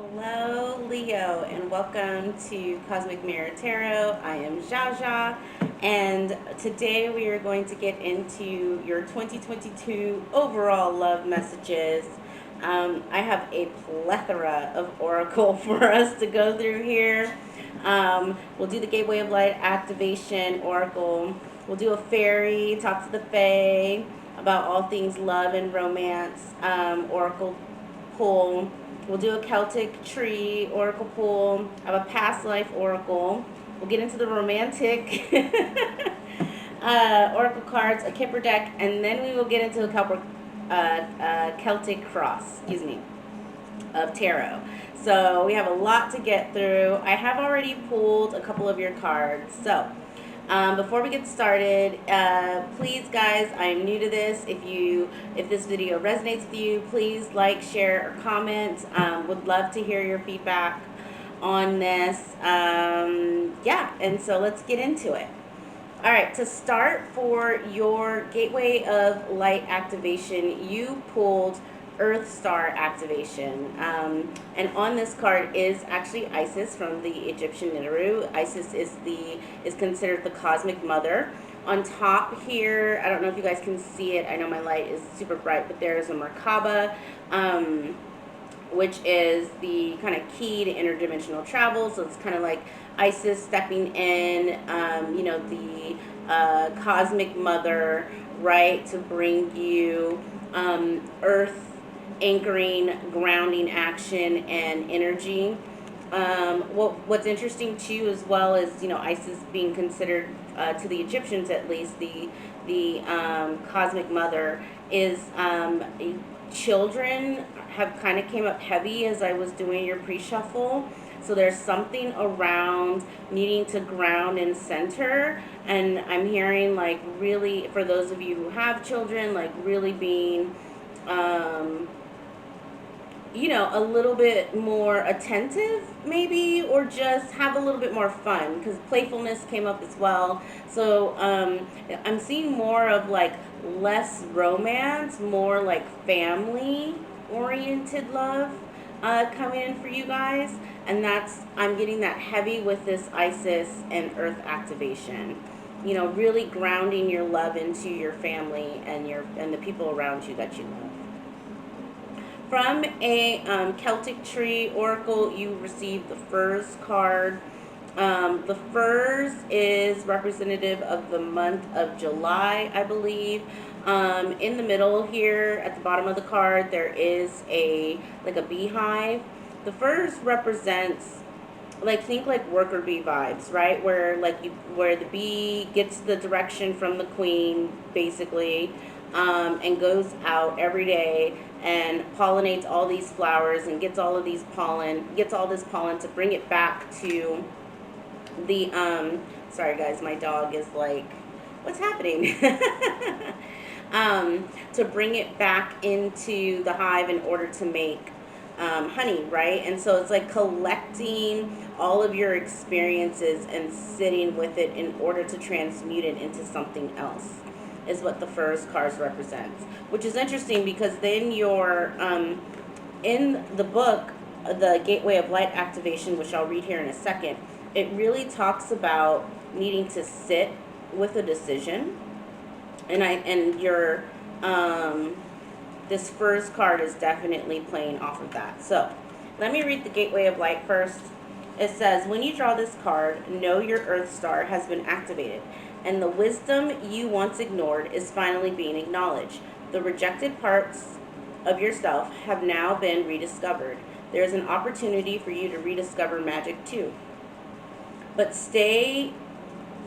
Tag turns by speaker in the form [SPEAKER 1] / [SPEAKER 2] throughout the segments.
[SPEAKER 1] Hello, Leo, and welcome to Cosmic Mirror Tarot. I am Jaja, and today we are going to get into your 2022 overall love messages. I have a plethora of oracle for us to go through here. We'll do the Gateway of Light activation oracle. We'll do a fairy, talk to the fae about all things love and romance, oracle pull. We'll do a Celtic tree oracle pull. I have a past life oracle. We'll get into the romantic oracle cards, a Kipper deck, and then we will get into a Celtic Cross, of tarot. So we have a lot to get through. I have already pulled a couple of your cards. So before we get started, please guys, I am new to this. If this video resonates with you, please like, share, or comment. Would love to hear your feedback on this. Yeah, and so let's get into it. All right, to start for your Gateway of Light activation, you pulled Earth Star activation. And on this card is actually Isis from the Egyptian Nibiru. Isis is considered the cosmic mother. On top here, I don't know if you guys can see it. I know my light is super bright, but there is a Merkaba, which is the kind of key to interdimensional travel. So it's kind of like Isis stepping in, the cosmic mother, right, to bring you earth anchoring, grounding action and energy. What's interesting too, as well as Isis being considered to the Egyptians at least the cosmic mother is children have kind of came up heavy as I was doing your pre-shuffle. So there's something around needing to ground and center, and I'm hearing like really for those of you who have children, like really being a little bit more attentive maybe, or just have a little bit more fun, because playfulness came up as well. So I'm seeing more of like less romance, more like family oriented love coming in for you guys. And I'm getting that heavy with this Isis and Earth activation. Really grounding your love into your family and the people around you that you love. From a Celtic tree oracle, you received the Firs card. The Firs is representative of the month of July, I believe. In the middle here, at the bottom of the card, there is a beehive. The Firs represents think like worker bee vibes, right? Where the bee gets the direction from the queen, basically, and goes out every day and pollinates all these flowers and gets all this pollen to bring it back to the sorry guys, my dog is like, what's happening? To bring it back into the hive in order to make honey, right? And so it's like collecting all of your experiences and sitting with it in order to transmute it into something else, is what the Firs cards represents. Which is interesting, because then you're in the book, the Gateway of Light activation, which I'll read here in a second, it really talks about needing to sit with a decision. And your this Firs card is definitely playing off of that. So let me read the Gateway of Light first. It says, when you draw this card, know your Earth Star has been activated, and the wisdom you once ignored is finally being acknowledged. The rejected parts of yourself have now been rediscovered. There is an opportunity for you to rediscover magic too. But stay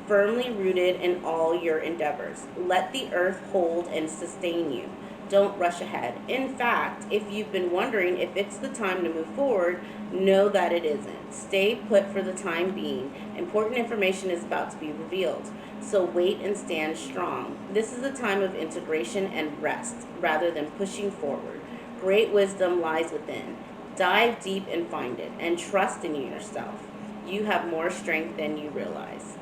[SPEAKER 1] firmly rooted in all your endeavors. Let the earth hold and sustain you. Don't rush ahead. In fact, if you've been wondering if it's the time to move forward, know that it isn't. Stay put for the time being. Important information is about to be revealed. So wait and stand strong. This is a time of integration and rest rather than pushing forward. Great wisdom lies within. Dive deep and find it, and trust in yourself. You have more strength than you realize.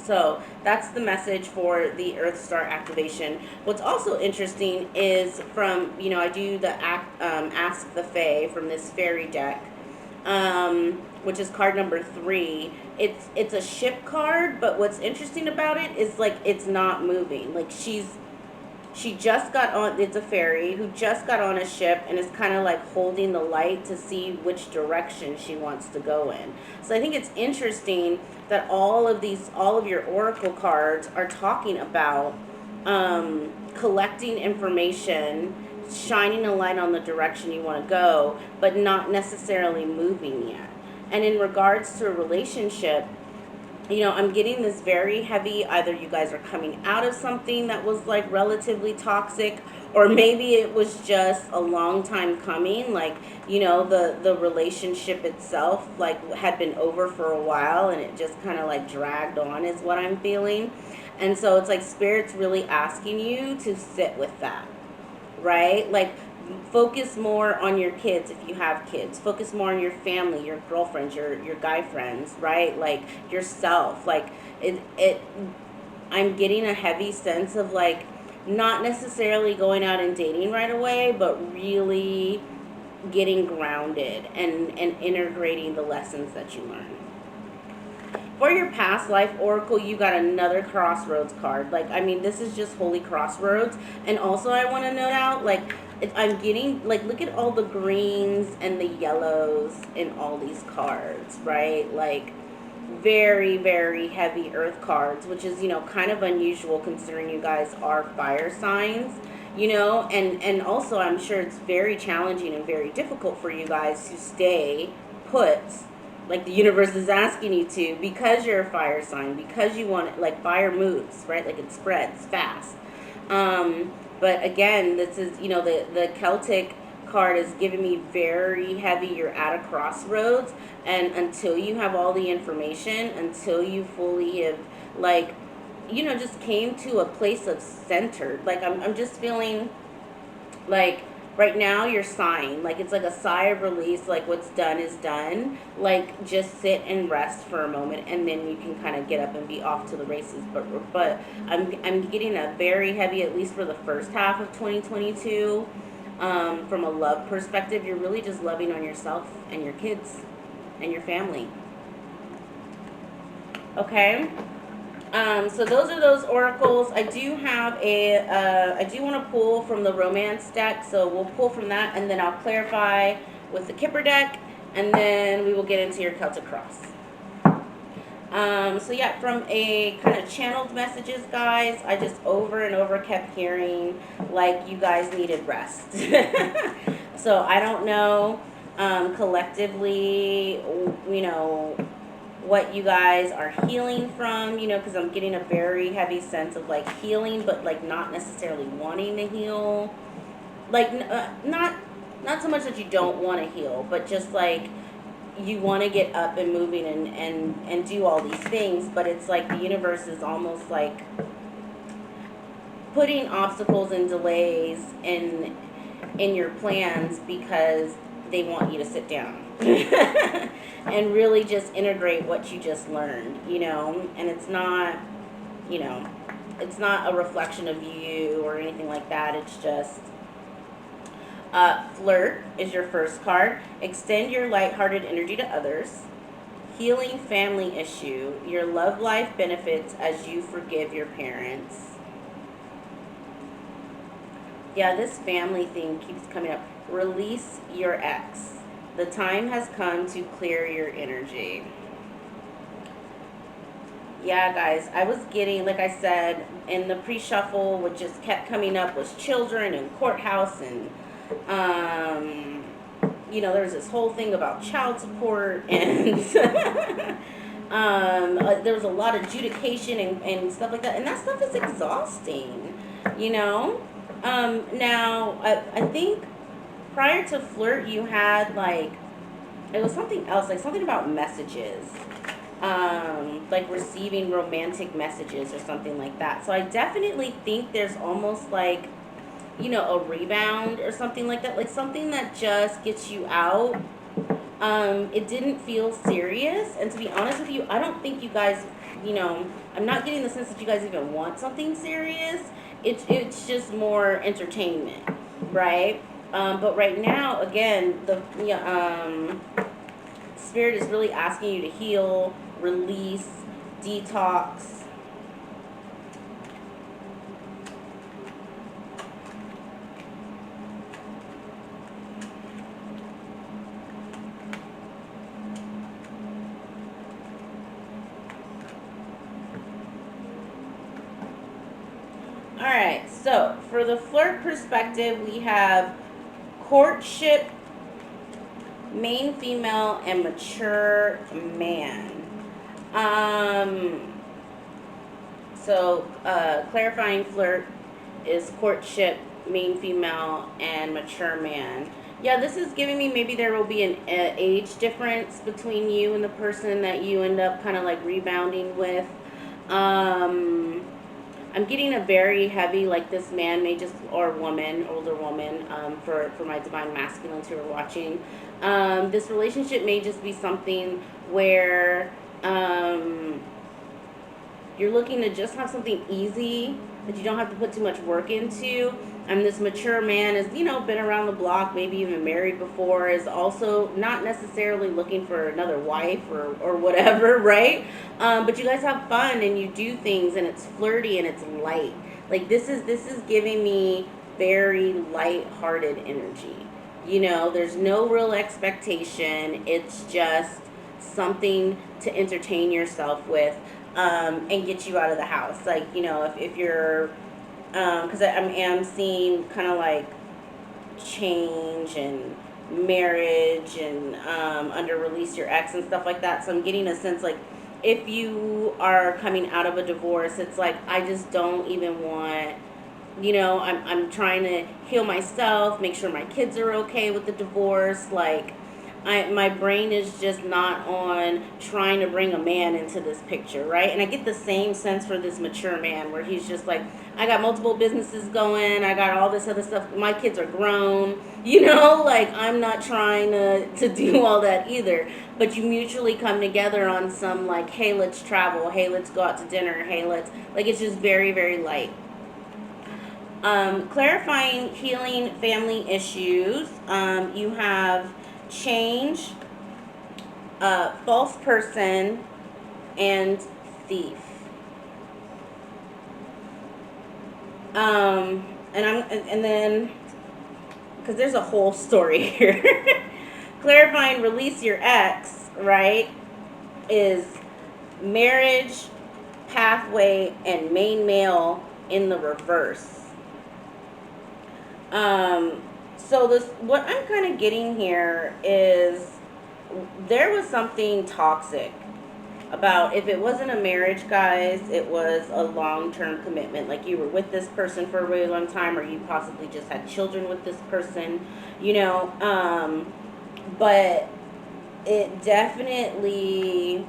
[SPEAKER 1] So that's the message for the Earth Star activation. What's also interesting is from, I do the Ask the Fae from this fairy deck, which is card number 3. It's a ship card, but what's interesting about it is like it's not moving. Like she just got on, it's a fairy who just got on a ship and is kind of like holding the light to see which direction she wants to go in. So I think it's interesting that all of your oracle cards are talking about collecting information, shining a light on the direction you want to go, but not necessarily moving yet. And in regards to a relationship, I'm getting this very heavy, either you guys are coming out of something that was like relatively toxic, or maybe it was just a long time coming, like, the relationship itself like had been over for a while and it just kind of like dragged on is what I'm feeling. And so it's like Spirit's really asking you to sit with that, right? Like, focus more on your kids if you have kids. Focus more on your family, your girlfriends, your guy friends, right? Like yourself. Like it I'm getting a heavy sense of like not necessarily going out and dating right away, but really getting grounded and integrating the lessons that you learn. For your past life oracle, you got another crossroads card. Like, I mean, this is just holy crossroads. And also I want to note out, like, I'm getting, like, look at all the greens and the yellows in all these cards, right? Like, very, very heavy earth cards, which is, kind of unusual considering you guys are fire signs, and also I'm sure it's very challenging and very difficult for you guys to stay put, like the universe is asking you to, because you're a fire sign, because you want it, like fire moves, right? Like it spreads fast. But again, this is, the Celtic card is giving me very heavy, you're at a crossroads, and until you have all the information, until you fully have, like, just came to a place of centered, like, I'm just feeling like right now you're sighing, like it's like a sigh of release, like what's done is done, like just sit and rest for a moment and then you can kind of get up and be off to the races. But I'm getting a very heavy, at least for the first half of 2022, from a love perspective, you're really just loving on yourself and your kids and your family. Okay. So those are those oracles. I do have I do want to pull from the romance deck, so we'll pull from that, and then I'll clarify with the Kipper deck, and then we will get into your Celtic Cross. So yeah, from a kind of channeled messages, guys, I just over and over kept hearing, like, you guys needed rest. So I don't know, collectively, what you guys are healing from, because I'm getting a very heavy sense of like healing, but like not necessarily wanting to heal, like not so much that you don't want to heal, but just like you want to get up and moving and do all these things, but it's like the universe is almost like putting obstacles and delays in your plans because they want you to sit down and really just integrate what you just learned, and it's not, it's not a reflection of you or anything like that. It's just flirt is your first card. Extend your lighthearted energy to others. Healing family issue. Your love life benefits as you forgive your parents. Yeah, this family thing keeps coming up. Release your ex. The time has come to clear your energy. Yeah, guys, I was getting, like I said, in the pre-shuffle, what just kept coming up was children and courthouse, and there was this whole thing about child support, and there was a lot of adjudication and stuff like that, and that stuff is exhausting, Now, I think prior to flirt, you had, like, it was something else, like something about messages, like receiving romantic messages or something like that. So I definitely think there's almost like, a rebound or something like that, like something that just gets you out It didn't feel serious, and to be honest with you, I don't think you guys, I'm not getting the sense that you guys even want something serious. It's just more entertainment, right? But right now, again, the spirit is really asking you to heal, release, detox. All right, so for the flirt perspective, we have courtship, main female, and mature man. Clarifying flirt is courtship, main female, and mature man. Yeah, this is giving me maybe there will be an age difference between you and the person that you end up kind of like rebounding with. I'm getting a very heavy, like this man may just, or woman, older woman, for my divine masculines who are watching. This relationship may just be something where you're looking to just have something easy that you don't have to put too much work into. And this mature man is, been around the block, maybe even married before, is also not necessarily looking for another wife or whatever, right? But you guys have fun and you do things and it's flirty and it's light. Like this is giving me very light-hearted energy. There's no real expectation. It's just something to entertain yourself with, and get you out of the house. Like, if you're, because I am seeing kind of like change and marriage and under release your ex and stuff like that. So I'm getting a sense like if you are coming out of a divorce, it's like I just don't even want, I'm trying to heal myself, make sure my kids are okay with the divorce. Like my brain is just not on trying to bring a man into this picture, right? And I get the same sense for this mature man where he's just like, I got multiple businesses going, I got all this other stuff, my kids are grown, like I'm not trying to do all that either. But you mutually come together on some like, hey, let's travel, hey, let's go out to dinner, hey, let's, like, it's just very, very light. Clarifying healing family issues. You have change, false person, and thief. And then because there's a whole story here. Clarifying release your ex, right, is marriage, pathway, and main male in the reverse. So what I'm kind of getting here is there was something toxic about, if it wasn't a marriage, guys, it was a long-term commitment. Like you were with this person for a really long time, or you possibly just had children with this person, but it definitely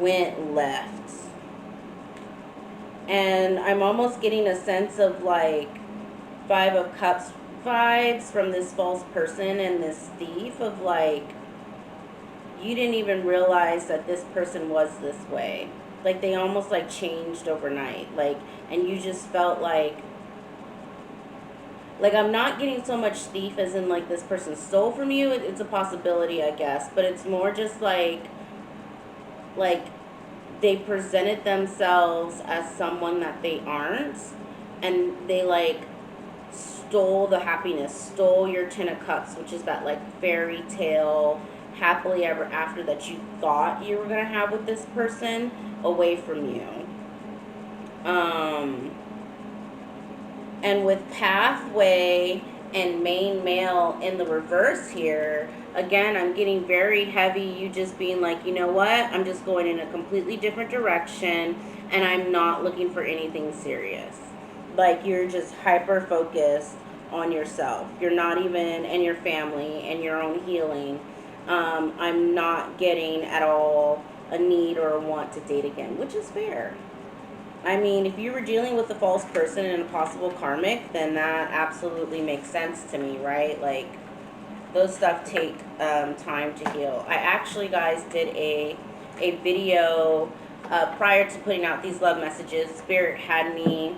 [SPEAKER 1] went left. And I'm almost getting a sense of like 5 of Cups vibes from this false person and this thief of like, you didn't even realize that this person was this way. Like they almost like changed overnight. Like, and you just felt like I'm not getting so much thief as in like this person stole from you. It's a possibility, I guess, but it's more just like they presented themselves as someone that they aren't, and they like stole the happiness, stole your 10 of Cups, which is that like fairy tale happily ever after that you thought you were going to have with this person, away from you. And with pathway and main male in the reverse here, again, I'm getting very heavy, you just being like, you know what, I'm just going in a completely different direction and I'm not looking for anything serious. Like you're just hyper focused on yourself. You're not even in your family and your own healing. I'm not getting at all a need or a want to date again, which is fair. I mean, if you were dealing with a false person and a possible karmic, then that absolutely makes sense to me, right? Like, those stuff take time to heal. I actually, guys, did a video prior to putting out these love messages. Spirit had me,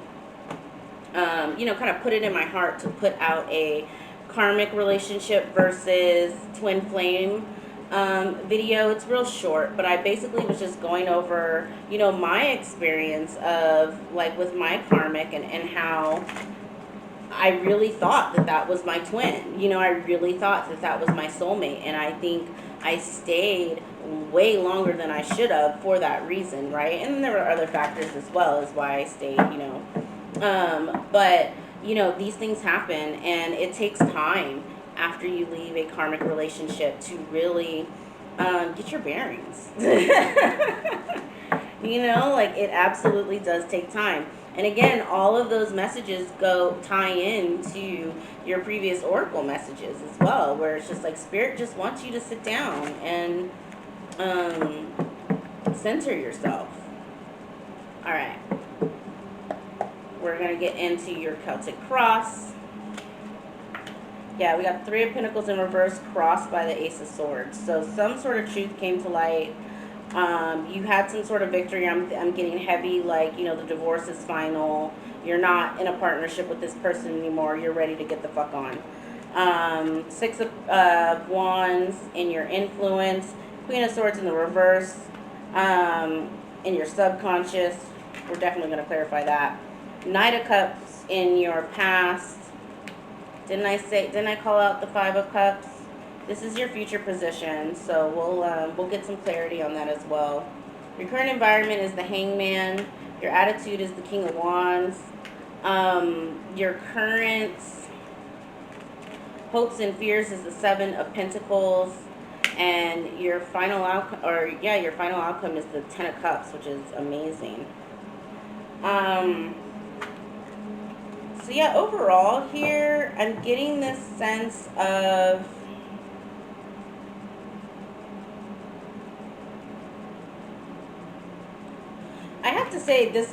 [SPEAKER 1] kind of put it in my heart to put out a karmic relationship versus twin flame video. It's real short, but I basically was just going over, my experience of, like, with my karmic and how I really thought that was my twin. I really thought that was my soulmate. And I think I stayed way longer than I should have for that reason, right? And there were other factors as well as why I stayed, But, these things happen, and it takes time after you leave a karmic relationship to really get your bearings. It absolutely does take time. And again, all of those messages tie into your previous oracle messages as well, where it's just like Spirit just wants you to sit down and center yourself. All right. We're going to get into your Celtic Cross. Yeah, we got 3 of Pentacles in reverse, crossed by the Ace of Swords. So some sort of truth came to light. You had some sort of victory. I'm getting heavy, like, the divorce is final. You're not in a partnership with this person anymore. You're ready to get the fuck on. 6 of Wands in your influence. Queen of Swords in the reverse. In your subconscious. We're definitely going to clarify that. Knight of Cups in your past. Didn't I call out the 5 of Cups? This is your future position, so we'll get some clarity on that as well. Your current environment is the Hangman. Your attitude is the King of Wands. Your current hopes and fears is the 7 of Pentacles. And your final outcome is the 10 of Cups, which is amazing. So yeah, overall here, I'm getting this sense of I have to say, this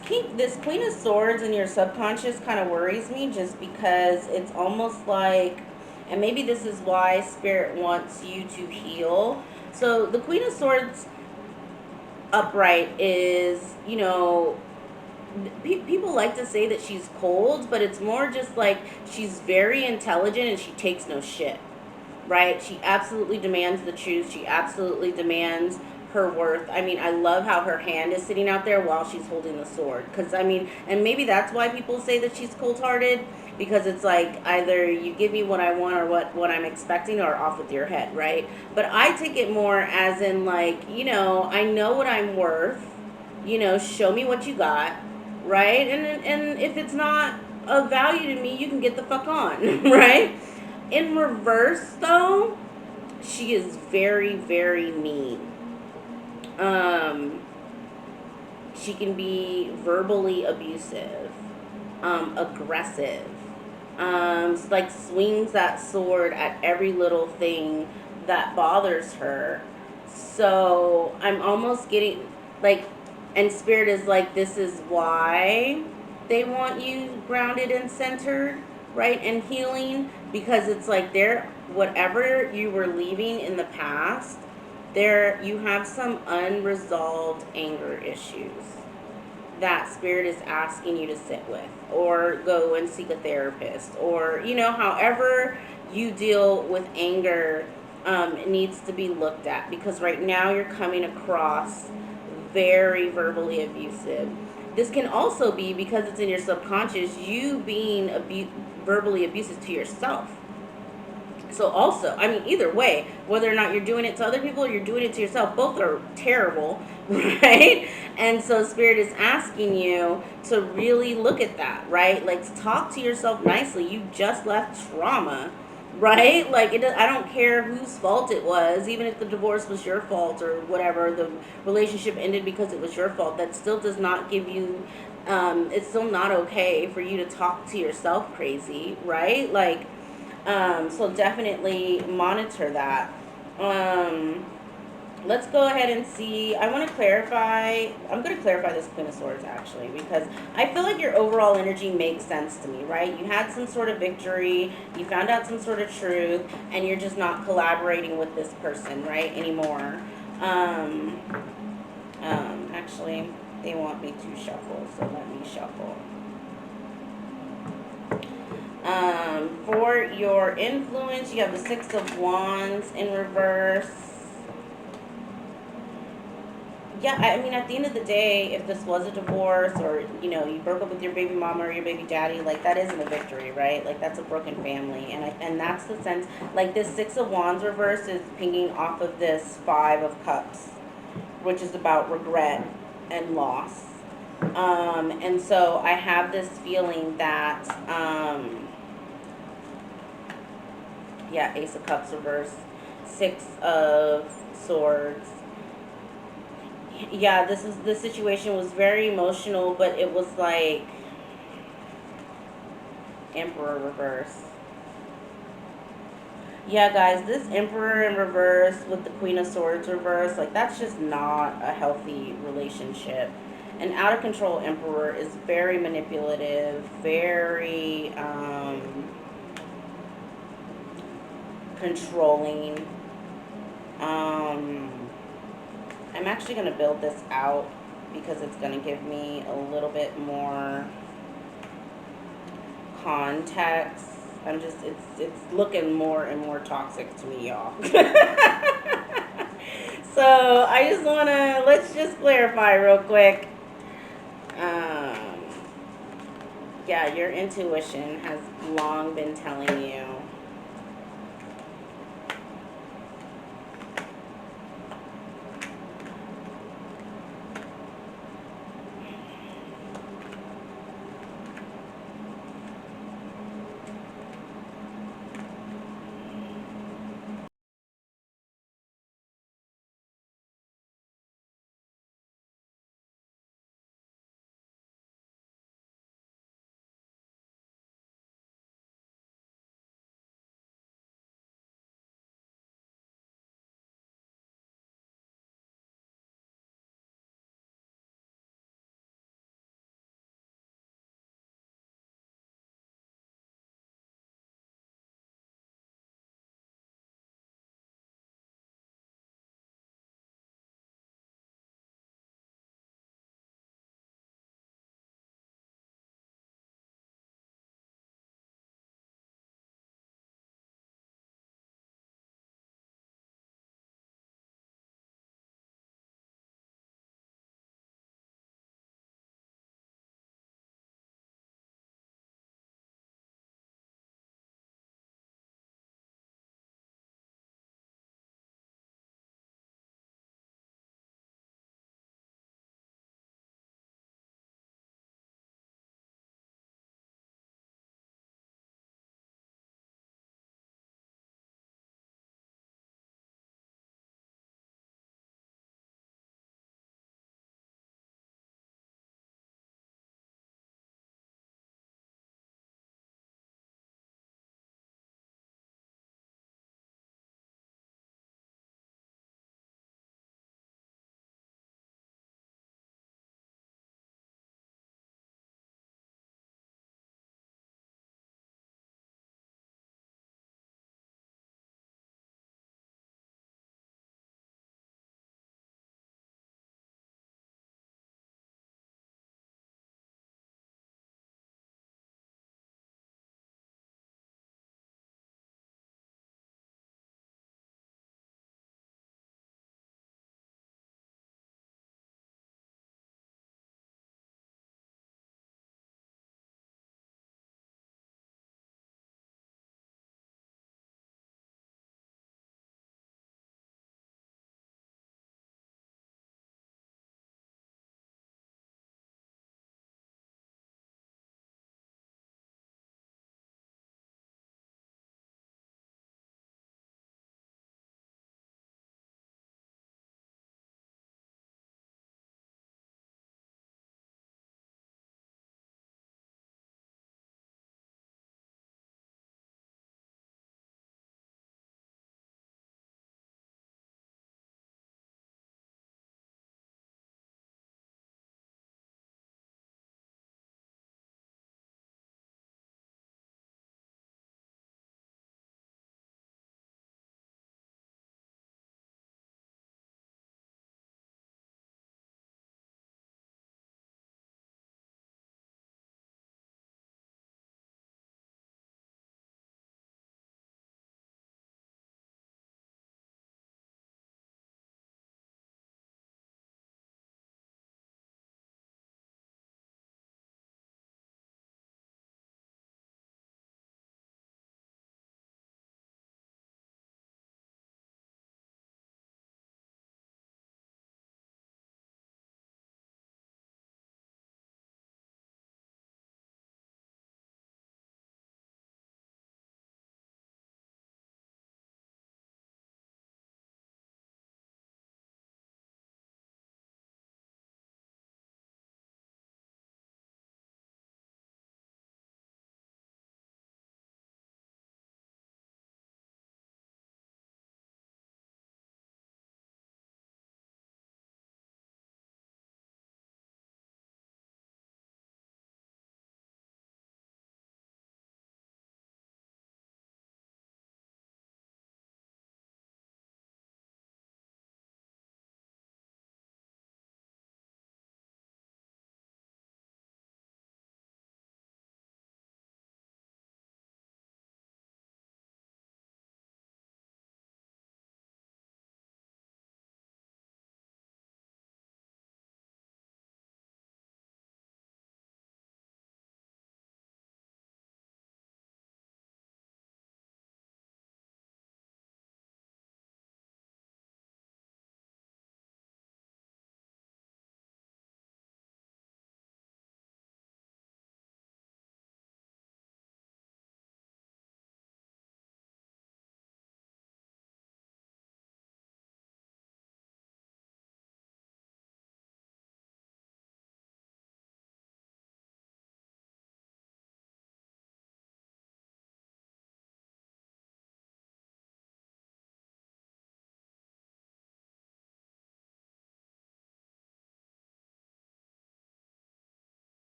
[SPEAKER 1] Queen of Swords in your subconscious kind of worries me, just because it's almost like, and maybe this is why Spirit wants you to heal. So the Queen of Swords upright is, people like to say that she's cold, but it's more just like she's very intelligent and she takes no shit, right? She absolutely demands the truth. She absolutely demands her worth. I mean, I love how her hand is sitting out there while she's holding the sword. Because, and maybe that's why people say that she's cold-hearted, because it's like either you give me what I want or what I'm expecting, or off with your head, right? But I take it more as in, like, I know what I'm worth. Show me what you got, right? And if it's not of value to me, you can get the fuck on, right? In reverse, though, she is very, very mean. She can be verbally abusive, aggressive, like swings that sword at every little thing that bothers her. So I'm almost getting, like, and Spirit is like, this is why they want you grounded and centered, right, and healing, because it's like whatever you were leaving in the past, you have some unresolved anger issues that Spirit is asking you to sit with, or go and seek a therapist, or, however you deal with anger, it needs to be looked at, because right now you're coming across very verbally abusive. This can also be, because it's in your subconscious, you being verbally abusive to yourself. So also, either way, whether or not you're doing it to other people or you're doing it to yourself, both are terrible, right? And so Spirit is asking you to really look at that, right? Like, talk to yourself nicely. You just left trauma, right? Like, I don't care whose fault it was, even if the divorce was your fault or whatever, the relationship ended because it was your fault. That still does not give you, it's still not okay for you to talk to yourself crazy, right? Like, so definitely monitor that. let's go ahead and see. I want to clarify. I'm going to clarify this Queen of Swords actually, because I feel like your overall energy makes sense to me, right? You had some sort of victory, you found out some sort of truth, and you're just not collaborating with this person, right, anymore. Um, Actually, they want me to shuffle, so let me shuffle. For your influence, you have the Six of Wands in reverse. Yeah, I mean, at the end of the day, if this was a divorce, or you broke up with your baby mama or your baby daddy, like, that isn't a victory, right? Like, that's a broken family, and that's the sense. Like, this Six of Wands reverse is pinging off of this Five of Cups, which is about regret and loss. And so I have this feeling that, yeah, Ace of Cups reverse, Six of Swords. Yeah, this situation was very emotional, but it was like Emperor reverse. Yeah, guys, this Emperor in reverse with the Queen of Swords reverse, like, that's just not a healthy relationship. An out of control Emperor is very manipulative, very controlling. I'm actually going to build this out because it's going to give me a little bit more context. It's looking more and more toxic to me, y'all. So I just want to, let's just clarify real quick. Yeah, your intuition has long been telling you